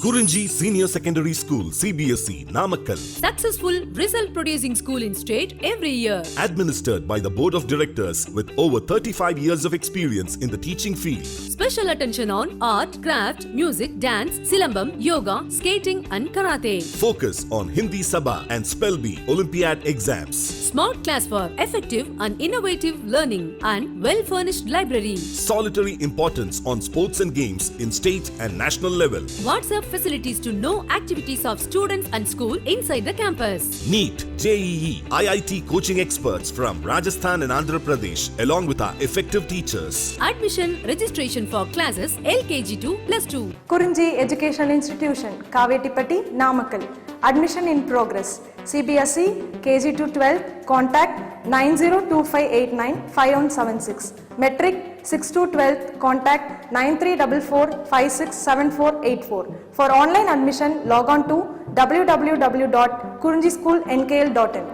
Kurunji Senior Secondary School, CBSE, Namakkal. Successful result producing school in state every year. Administered by the Board of Directors with over 35 years of experience in the teaching field. Special attention on art, craft, music, dance, silambam, yoga, skating and karate. Focus on Hindi Sabha and Spell Bee Olympiad exams. Smart class for effective and innovative learning and well-furnished library. Solitary importance on sports and games in state and national level. WhatsApp facilities to know activities of students and school inside the campus. NEET, JEE, IIT coaching experts from Rajasthan and Andhra Pradesh along with our effective teachers. Admission registration for classes LKG to +2. Kurunji Educational Institution, Kavetipatti, Namakkal. Admission in progress. CBSE, KG to 12, contact 9025895176. Metric 6 to 12, contact 9344567484. For online admission, log on to www.kurunjischoolnkl.in.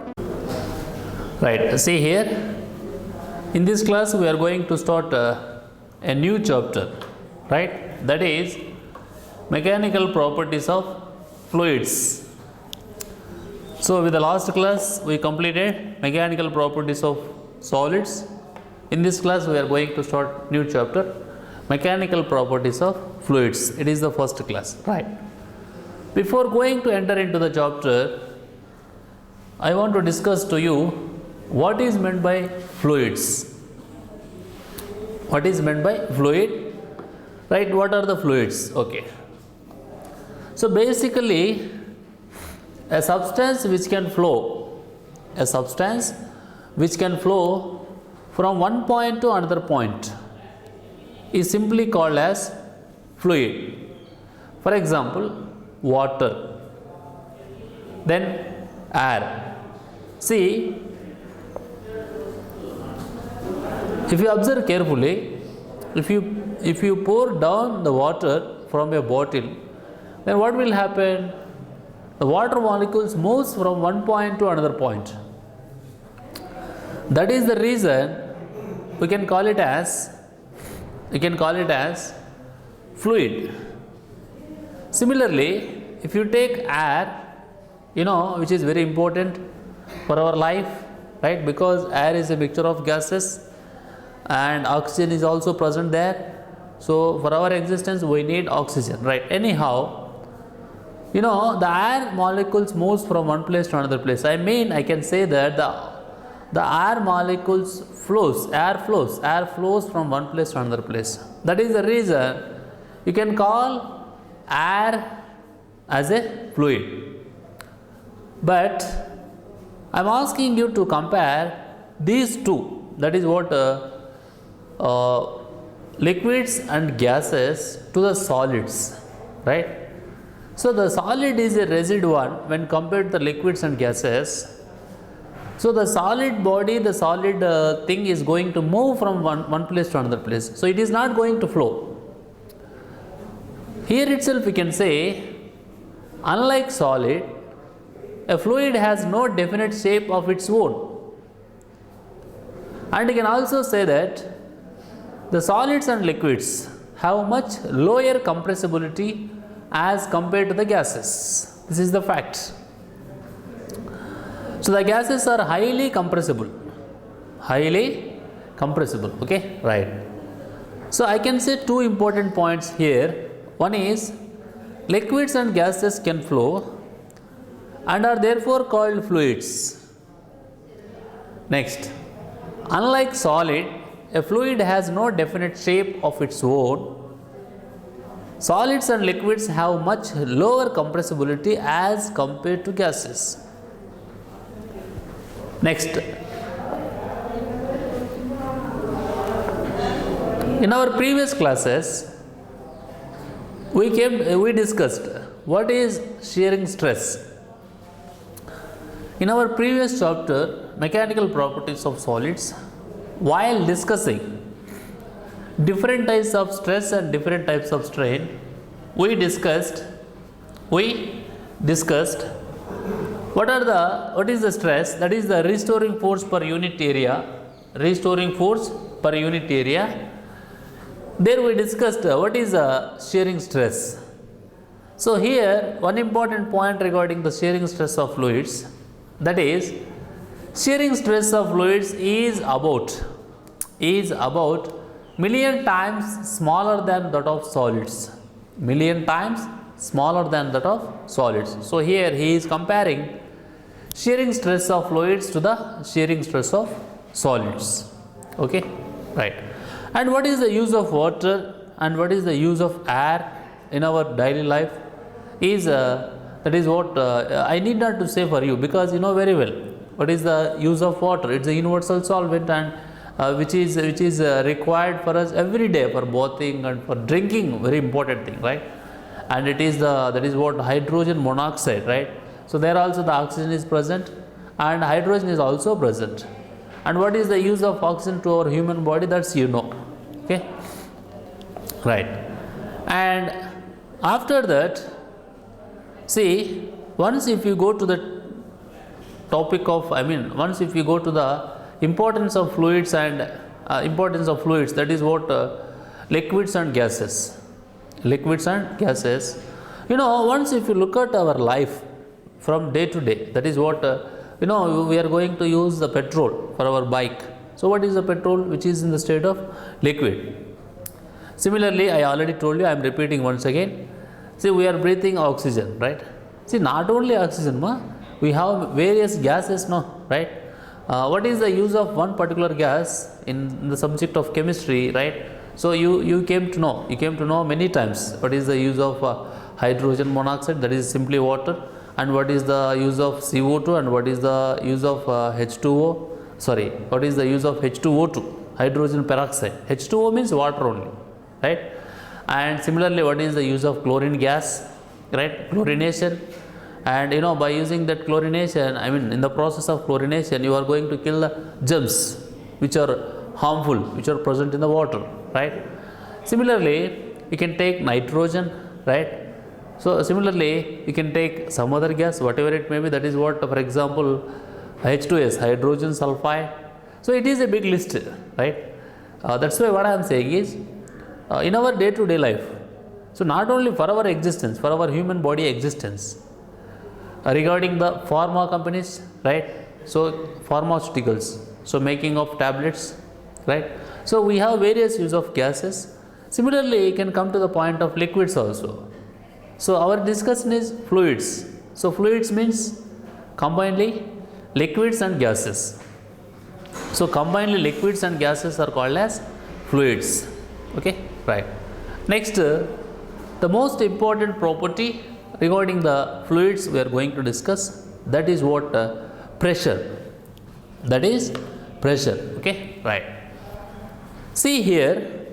Right, see here, in this class we are going to start a new chapter, right? That is mechanical properties of fluids. So with the last class we completed mechanical properties of solids. In this class we are going to start new chapter, mechanical properties of fluids. It is the first class, right? Before going to enter into the chapter, I want to discuss to you what is meant by fluids. What is meant by fluid? Right, what are the fluids? Okay. So basically a substance which can flow from one point to another point is simply called as fluid. For example, water, then air. See, if you observe carefully, if you pour down the water from a bottle, then what will happen? The water molecules moves from one point to another point. That is the reason we can call it as fluid. Similarly, if you take air, which is very important for our life, right? Because air is a mixture of gases and oxygen is also present there. So for our existence we need oxygen, right? Anyhow, the air molecules moves from one place to another place. I can say that the air molecules air flows from one place to another place. That is the reason you can call air as a fluid. But I am asking you to compare these two, that is what liquids and gases, to the solids, right? So the solid is a residual when compared to the liquids and gases. So the solid body, the solid thing is going to move from one place to another place. So it is not going to flow. Here itself we can say, unlike solid, a fluid has no definite shape of its own. And you can also say that the solids and liquids have much lower compressibility as compared to the gases. This is the fact. So the gases are highly compressible, okay, right. So I can say two important points here. One is liquids and gases can flow and are therefore called fluids. Next, unlike solid, a fluid has no definite shape of its own. Solids and liquids have much lower compressibility as compared to gases. Next, in our previous classes, we discussed what is shearing stress. In our previous chapter, mechanical properties of solids, while discussing different types of stress and different types of strain, we discussed what is the stress, that is the restoring force per unit area. There we discussed what is shearing stress. So here one important point regarding the shearing stress of fluids, that is shearing stress of fluids is about million times smaller than that of solids, million times smaller than that of solids. So here he is comparing shearing stress of fluids to the shearing stress of solids. Okay, right. And what is the use of water and what is the use of air in our daily life is that is what I need not to say for you, because you know very well what is the use of water. It's a universal solvent, and which is required for us every day for bathing and for drinking, very important thing, right? And it is that is what hydrogen monoxide, right? So there also the oxygen is present and hydrogen is also present. And what is the use of oxygen to our human body, that's you know. Okay, right. And after that, see, once if you go to the topic of, once if you go to the importance of fluids and that is what liquids and gases. Liquids and gases. You know, once if you look at our life from day to day, that is what you know, we are going to use the petrol for our bike. So what is the petrol? Which is in the state of liquid. Similarly, I already told you, I am repeating once again. See, we are breathing oxygen, right? See, not only oxygen, we have various gases now, right? What is the use of one particular gas in the subject of chemistry, right? So you came to know many times what is the use of hydrogen monoxide, that is simply water, and what is the use of CO2 and what is the use of what is the use of H2O2, hydrogen peroxide. H2O means water only, right? And similarly, what is the use of chlorine gas, right? Chlorination. And you know, by using that chlorination, in the process of chlorination, you are going to kill the germs which are harmful, which are present in the water, right? Similarly, you can take nitrogen, right? So similarly, you can take some other gas, whatever it may be, that is what, for example, H2S, hydrogen sulfide. So it is a big list, right? That's why what I am saying is, in our day-to-day life, so not only for our existence, for our human body existence, regarding the pharma companies, right? So pharmaceuticals, so making of tablets, right? So we have various use of gases. Similarly, you can come to the point of liquids also. So our discussion is fluids. So fluids means combinedly liquids and gases. So combinedly liquids and gases are called as fluids. Okay, right. Next, the most important property regarding the fluids we are going to discuss, that is what pressure. That is pressure. Okay, right. See here,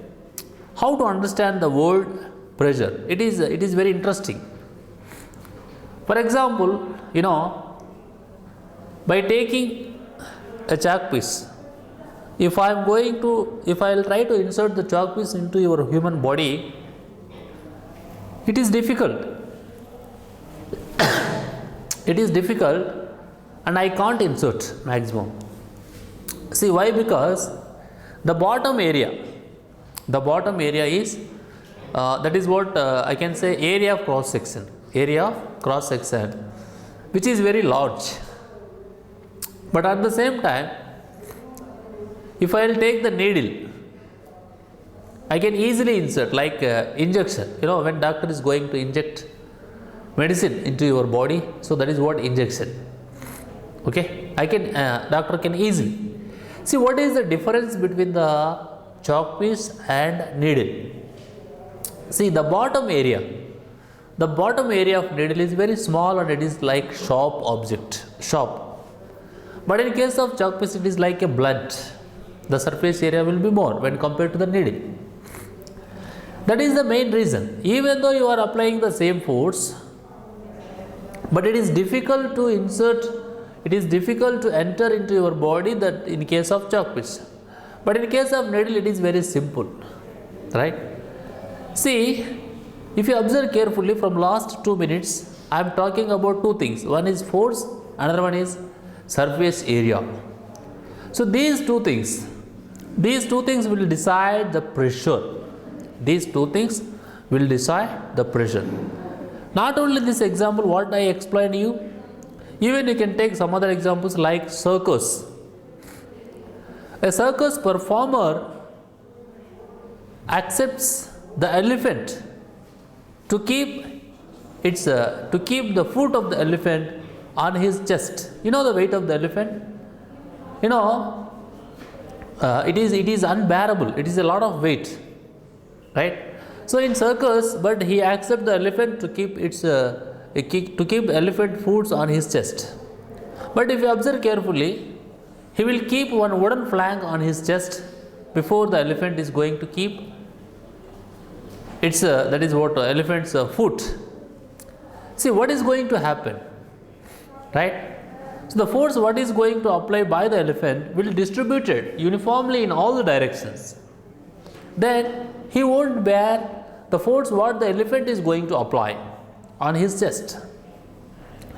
how to understand the word pressure. It is very interesting. For example, you know, by taking a chalk piece, if I will try to insert the chalk piece into your human body, it is difficult. It is difficult and I can't insert maximum. See why? Because the bottom area is that is what I can say area of cross section, which is very large. But at the same time, if I will take the needle, I can easily insert, like injection. You know, when doctor is going to inject medicine into your body, so that is what injection. Okay, doctor can easily. See, what is the difference between the chalk piece and needle? See, the bottom area of needle is very small and it is like sharp. But in case of chalk piece, it is like a blunt. The surface area will be more when compared to the needle. That is the main reason. Even though you are applying the same force, but it is difficult to insert, it is difficult to enter into your body, that in case of chalk piece. But in case of needle, it is very simple, right? See, if you observe carefully from last 2 minutes, I am talking about two things. One is force, another one is surface area. So these two things will decide the pressure. These two things will decide the pressure. Not only this example, what I explained to you, even you can take some other examples like circus. A circus performer accepts the elephant to keep the foot of the elephant on his chest. You know the weight of the elephant? You know, it is unbearable. It is a lot of weight, right? So in circus, but he accepts the elephant to keep the elephant foods on his chest. But if you observe carefully, he will keep one wooden flank on his chest before the elephant is going to keep elephant's foot. See what is going to happen, right? So the force what is going to apply by the elephant will distribute it uniformly in all the directions. Then he won't bear the force what the elephant is going to apply on his chest.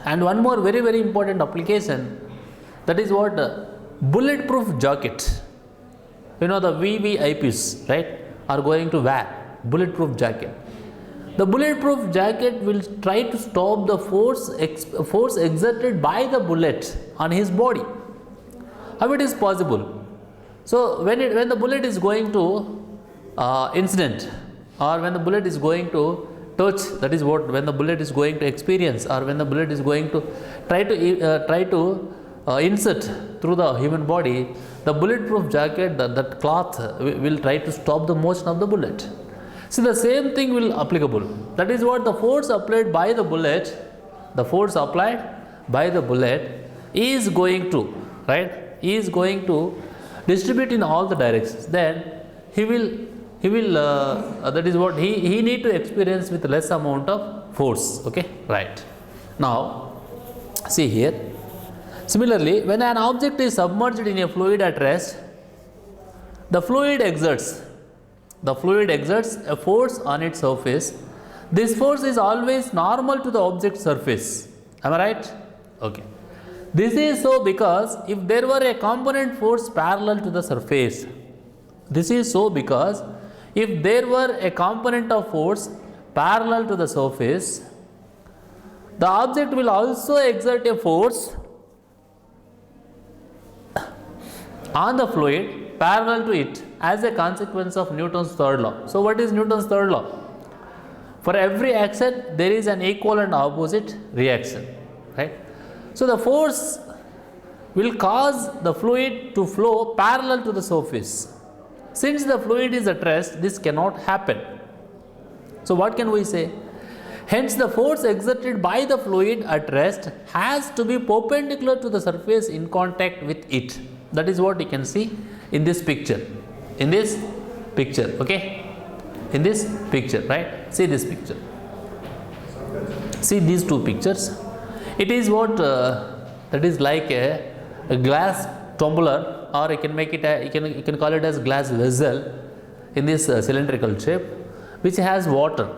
And one more very, very important application, that is what bulletproof jacket. You know the VVIPs, right, are going to wear bulletproof jacket. The bulletproof jacket will try to stop the force exerted by the bullet on his body. How it is possible? So when the bullet is going to incident, or when the bullet is going to touch, that is what, when the bullet is going to experience, or when the bullet is going to try to insert through the human body, the bulletproof jacket, that cloth will try to stop the motion of the bullet. See, the same thing will applicable. That is what the force applied by the bullet, is going to, right, is going to distribute in all the directions. Then he will that is what he need to experience with less amount of force. Okay, right. Now see here, similarly, when an object is submerged in a fluid at rest, the fluid exerts a force on its surface. This force is always normal to the object's surface. Am I right? Okay. This is so because if there were a component force parallel to the surface, this is so because if there were a component of force parallel to the surface, the object will also exert a force on the fluid parallel to it as a consequence of Newton's third law. So what is Newton's third law? For every action there is an equal and opposite reaction, right? So the force will cause the fluid to flow parallel to the surface. Since the fluid is at rest, this cannot happen. So what can we say? Hence the force exerted by the fluid at rest has to be perpendicular to the surface in contact with it. That is what you can see in this picture. In this picture, okay? In this picture, right? See this picture. See these two pictures. It is what that is like a glass tumbler, or you can make it you can call it as glass vessel in this cylindrical shape, which has water,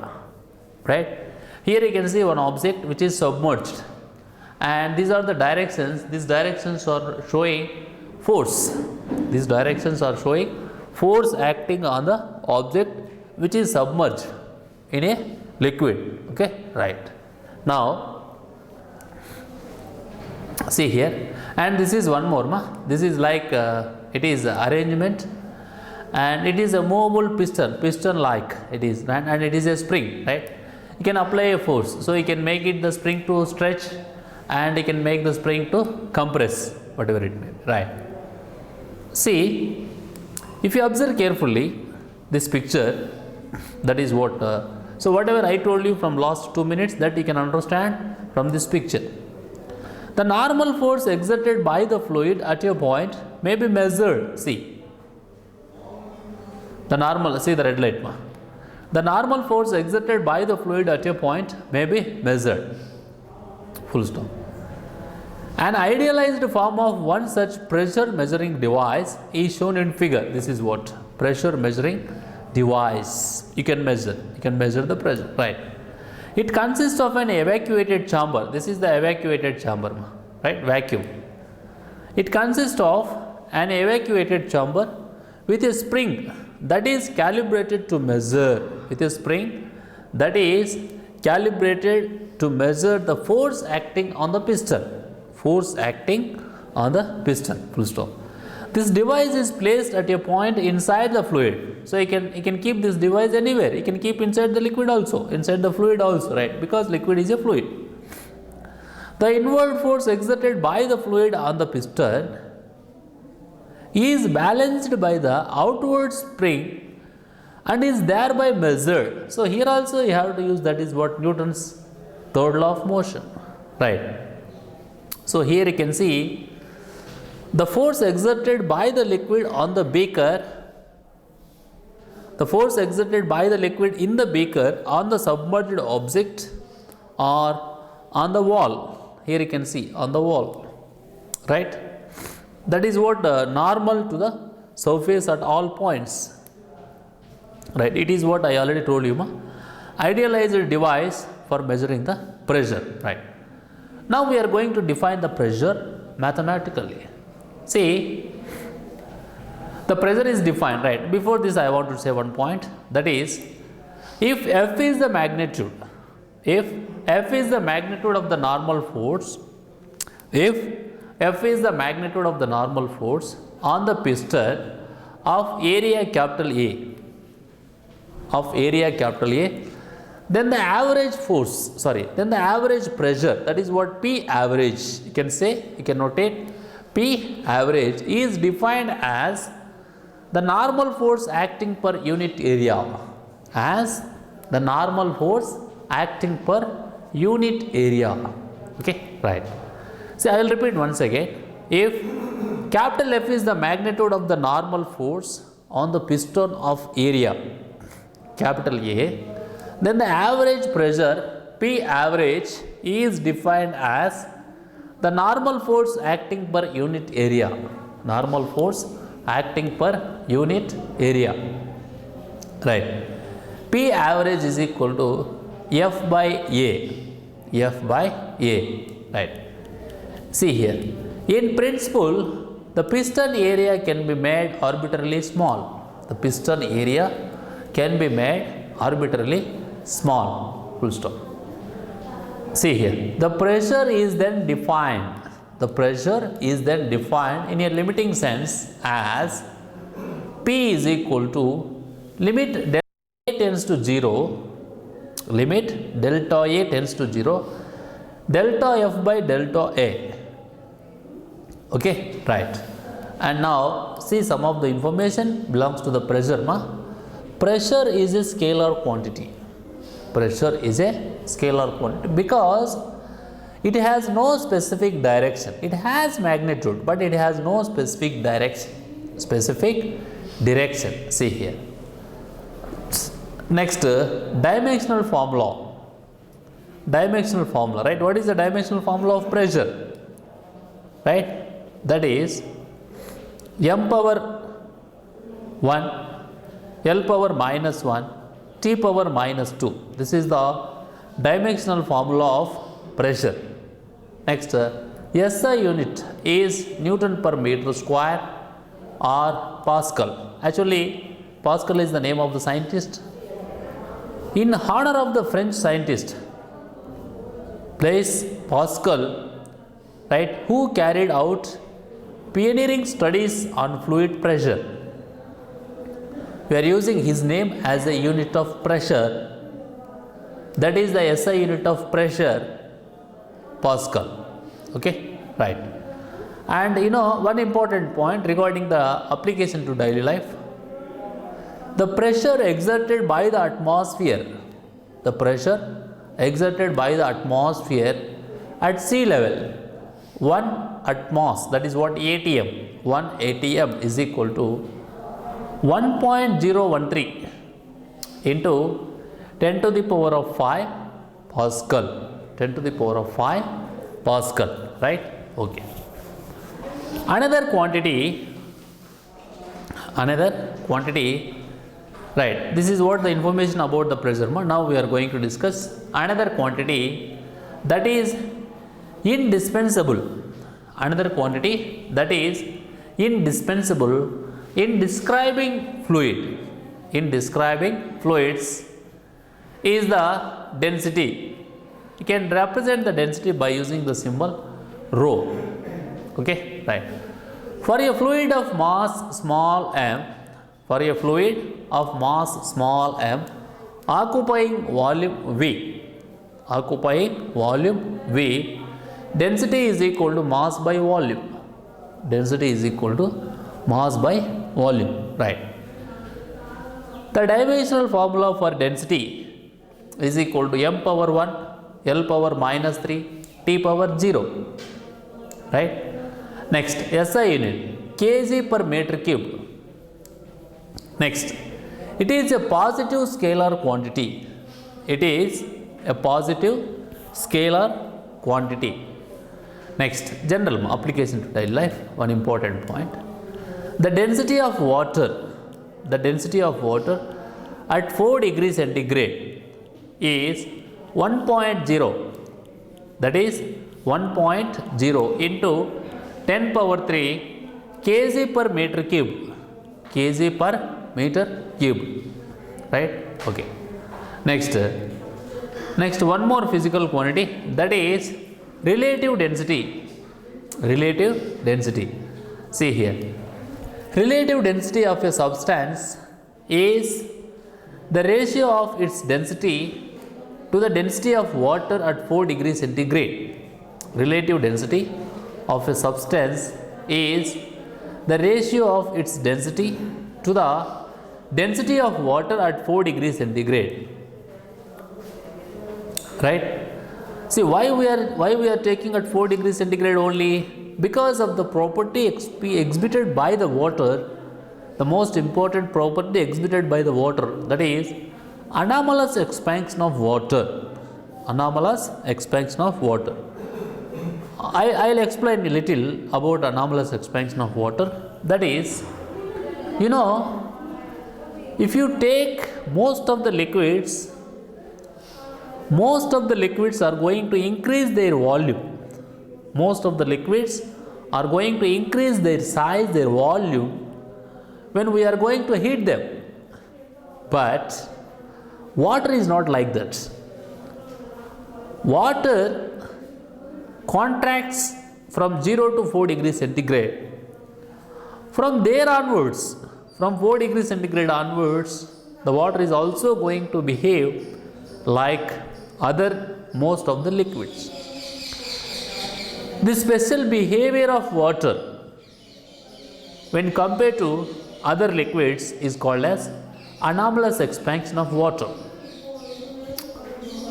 right? Here you can see one object which is submerged, and these are the directions. These directions are showing force. These directions are showing force acting on the object which is submerged in a liquid. Okay, right. Now see here, and this is one more this is like it is arrangement, and it is a movable piston like it is, and it is a spring, right? You can apply a force, so you can make it the spring to stretch, and you can make the spring to compress, whatever it may be, right? See, if you observe carefully this picture, that is what so whatever I told you from last 2 minutes, that you can understand from this picture. The normal force exerted by the fluid at a point may be measured. See the normal, see the red light the normal force exerted by the fluid at a point may be measured. Full stop. An idealized form of one such pressure measuring device is shown in figure. This is what pressure measuring device. You can measure the pressure, right? It consists of an evacuated chamber. This is the evacuated chamber, right? Vacuum. It consists of an evacuated chamber with a spring that is calibrated to measure. With a spring that is calibrated to measure the force acting on the piston. Force acting on the piston, full stop. This device is placed at a point inside the fluid. So you can keep this device anywhere. You can keep inside the liquid also, inside the fluid also, right? Because liquid is a fluid. The inward force exerted by the fluid on the piston is balanced by the outward spring and is thereby measured. So here also you have to use, that is what Newton's third law of motion, right? So here you can see the force exerted by the liquid on the beaker, the force exerted by the liquid in the beaker on the submerged object or on the wall. Here you can see on the wall, right? That is what normal to the surface at all points, right? It is what I already told you, idealized device for measuring the pressure, right? Now we are going to define the pressure mathematically. See, the pressure is defined, right? Before this I want to say one point, that is, if F is the magnitude, if F is the magnitude of the normal force, if F is the magnitude of the normal force on the piston of area capital A, then the average force, then the average pressure, that is what P average, you can say, you can notate, P average is defined as the normal force acting per unit area, as the normal force acting per unit area, okay, right. See, I will repeat once again. If capital F is the magnitude of the normal force on the piston of area, capital A, then the average pressure P average is defined as the normal force acting per unit area, normal force acting per unit area, right. P average is equal to F by A, right. See here, in principle, the piston area can be made arbitrarily small. The piston area can be made arbitrarily small, full stop. See here, the pressure is then defined. The pressure is then defined in a limiting sense as P is equal to limit delta A tends to 0, limit delta A tends to 0, delta F by delta A. Okay, right. And now see, some of the information belongs to the pressure. Pressure is a scalar quantity. Pressure is a scalar quantity because it has no specific direction. It has magnitude, but it has no specific direction. See here. Next, dimensional formula. Dimensional formula, right? What is the dimensional formula of pressure? Right? That is m power 1, L power minus 1, T power minus 2. This is the dimensional formula of pressure. Next, SI unit is Newton per meter square or Pascal. Actually, Pascal is the name of the scientist. In honor of the French scientist Blaise Pascal, right, who carried out pioneering studies on fluid pressure, we are using his name as a unit of pressure, that is the SI unit of pressure, Pascal. Okay, right. And you know, one important point regarding the application to daily life, the pressure exerted by the atmosphere, the pressure exerted by the atmosphere at sea level, 1 atmos, that is what ATM, 1 ATM is equal to 1.013 into 10 to the power of 5 Pascal, 10 to the power of 5 Pascal, right? Okay. Another quantity, right, this is what the information about the pressure. Now we are going to discuss another quantity that is indispensable. Another quantity that is indispensable in describing fluid. In describing fluids is the density. You can represent the density by using the symbol rho. Okay, right. For a fluid of mass small m, occupying volume V, density is equal to mass by volume. Right. The dimensional formula for density is equal to m power 1, L power minus 3, T power 0. Right. Next, SI unit, kg per meter cube. Next, it is a positive scalar quantity. Next, general application to daily life, one important point. The density of water at 4 degrees centigrade is 1.0, that is 1.0 into 10 power 3 kg per meter cube. Right. Okay. Next, one more physical quantity, that is relative density. See here, relative density of a substance is the ratio of its density to the density of water at 4 degrees centigrade. Relative density of a substance is the ratio of its density to the density of water at 4 degrees centigrade. Right. See, why we are taking at 4 degrees centigrade only? Because of the property exhibited by the water, the most important property exhibited by the water, that is anomalous expansion of water. I'll explain a little about anomalous expansion of water. That is, if you take most of the liquids are going to increase their volume. Most of the liquids are going to increase their size, their volume, when we are going to heat them. But water is not like that. Water contracts from 0 to 4 degrees centigrade. From there onwards, from 4 degrees centigrade onwards, the water is also going to behave like most of the liquids. This special behavior of water when compared to other liquids is called as anomalous expansion of water.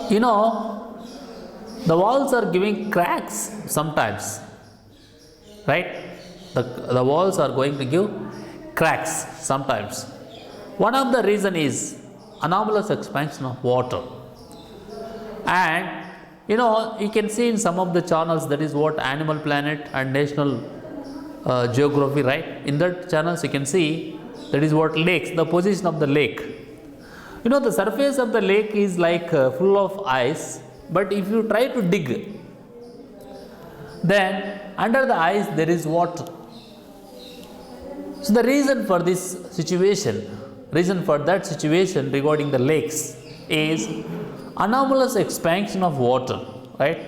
The walls are giving cracks sometimes, right? The walls are going to give cracks sometimes. One of the reason is anomalous expansion of water. And you can see in some of the channels, that is what Animal Planet and National Geography, right? In that channels you can see, that is what lakes, the position of the lake. The surface of the lake is like full of ice, but if you try to dig, then under the ice there is water. So the reason for that situation regarding the lakes is anomalous expansion of water, right?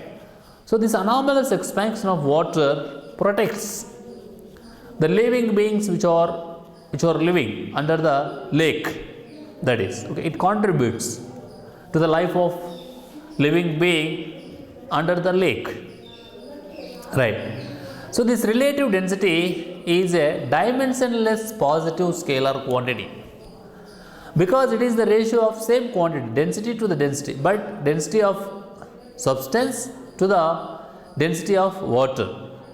So this anomalous expansion of water protects the living beings which are living under the lake. That is, okay, it contributes to the life of living being under the lake, right? So this relative density is a dimensionless positive scalar quantity, because it is the ratio of same quantity, density to the density, but density of substance to the density of water.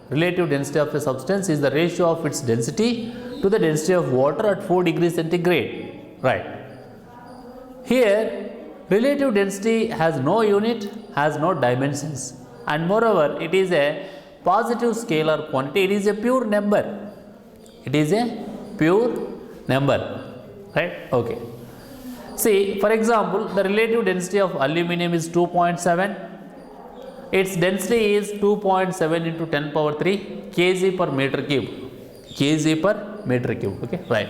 Relative density of a substance is the ratio of its density to the density of water at 4 degrees centigrade. Right. Here, relative density has no unit, has no dimensions, and moreover, it is a positive scalar quantity. It is a pure number. Right? Okay. See, for example, the relative density of aluminum is 2.7. Its density is 2.7 into 10 power 3 kg per meter cube. Okay, right.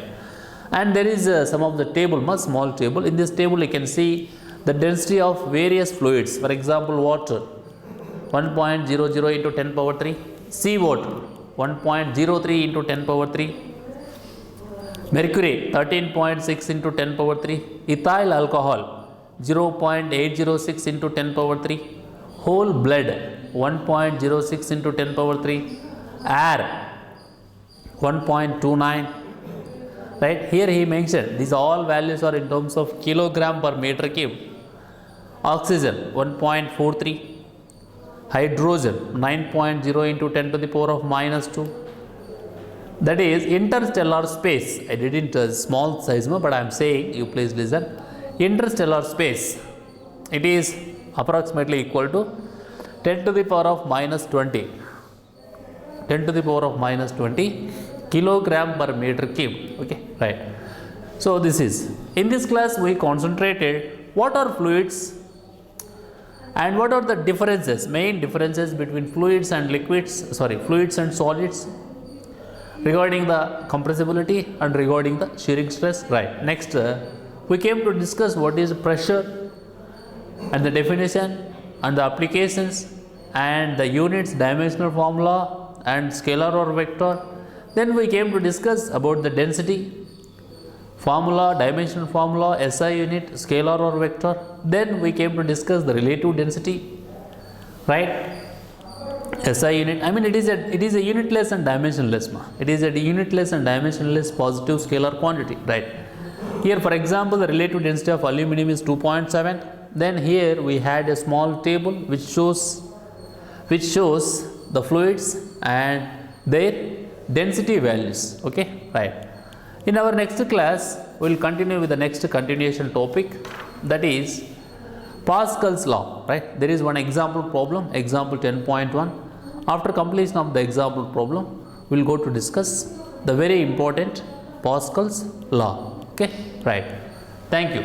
And there is some of the table, small table. In this table, you can see the density of various fluids. For example, water 1.00 into 10 power 3, sea water 1.03 into 10 power 3, mercury 13.6 into 10 power 3, ethyl alcohol 0.806 into 10 power 3, whole blood 1.06 into 10 power 3, air 1.29. Right, here he mentioned these all values are in terms of kilogram per meter cube. Oxygen 1.43, hydrogen 9.0 into 10 to the power of minus 2. That is interstellar space. I didn't small size, but I am saying, you please listen. Interstellar space, it is approximately equal to 10 to the power of minus 20. 10 to the power of minus 20 kilogram per meter cube. Okay, right. So this is, in this class we concentrated what are fluids and what are the differences, main differences between fluids and liquids, fluids and solids, regarding the compressibility and regarding the shearing stress. Right. Next, we came to discuss what is pressure and the definition and the applications and the units, dimensional formula and scalar or vector. Then we came to discuss about the density formula, dimensional formula, SI unit, scalar or vector. Then we came to discuss the relative density, right? SI unit, I mean it is a unitless and dimensionless. It is a unitless and dimensionless positive scalar quantity, right? Here for example the relative density of aluminum is 2.7. Then here we had a small table which shows the fluids and their density values. Okay, right. In our next class we will continue with the next continuation topic, that is Pascal's law. Right, there is one example problem, example 10.1. After completion of the example problem we will go to discuss the very important Pascal's law. Okay, right. Thank you.